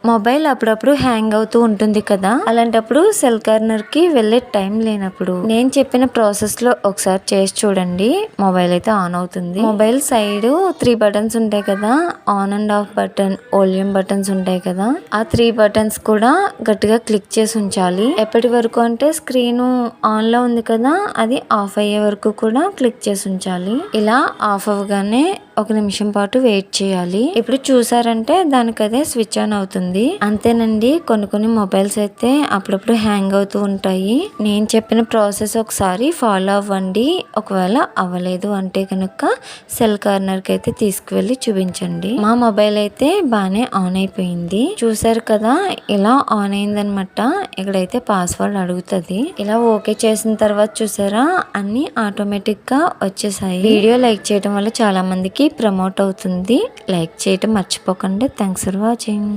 Mobile అప్పుడప్పుడు hang అవుతూ ఉంటుంది కదా, అలాంటప్పుడు సెల్ కార్నర్ కి వెళ్లే టైం లేనప్పుడు నేను చెప్పిన ప్రాసెస్ లో ఒకసారి చేసి చూడండి. మొబైల్ అయితే ఆన్ అవుతుంది. మొబైల్ సైడ్ 3 బటన్స్ ఉంటాయి కదా, on and of button, volume buttons ఉంటాయి కదా, ఆ 3 బటన్స్ కూడా గట్టిగా క్లిక్ చేసి ఉంచాలి. ఎప్పటి వరకు అంటే స్క్రీన్ ఆన్ లో ఉంది కదా, అది ఆఫ్ అయ్యే వరకు కూడా క్లిక్ చేసి ఉంచాలి. ఇలా ఆఫ్ అవ్వగానే 1 నిమిషం పాటు వెయిట్ చేయాలి. ఇప్పుడు చూసారంటే దానికదే స్విచ్ ఆన్ అవుతుంది. అంతేనండి. కొన్ని మొబైల్స్ అయితే అప్పుడప్పుడు హ్యాంగ్ అవుతూ ఉంటాయి. నేను చెప్పిన ప్రాసెస్ ఒకసారి ఫాలో అవ్వండి. ఒకవేళ అవ్వలేదు అంటే కనుక సెల్ కార్నర్ కి అయితే తీసుకువెళ్ళి చూపించండి. మా మొబైల్ అయితే బానే ఆన్ అయిపోయింది. చూసారు కదా, ఇలా ఆన్ అయిందనమాట. ఇక్కడైతే పాస్వర్డ్ అడుగుతుంది. ఇలా ఓకే చేసిన తర్వాత చూసారా, అన్ని ఆటోమేటిక్ గా వచ్చేసాయి. వీడియో లైక్ చేయడం వల్ల చాలా మందికి ప్రమోట్ అవుతుంది. లైక్ చేయటం మర్చిపోకండి. Thanks for watching.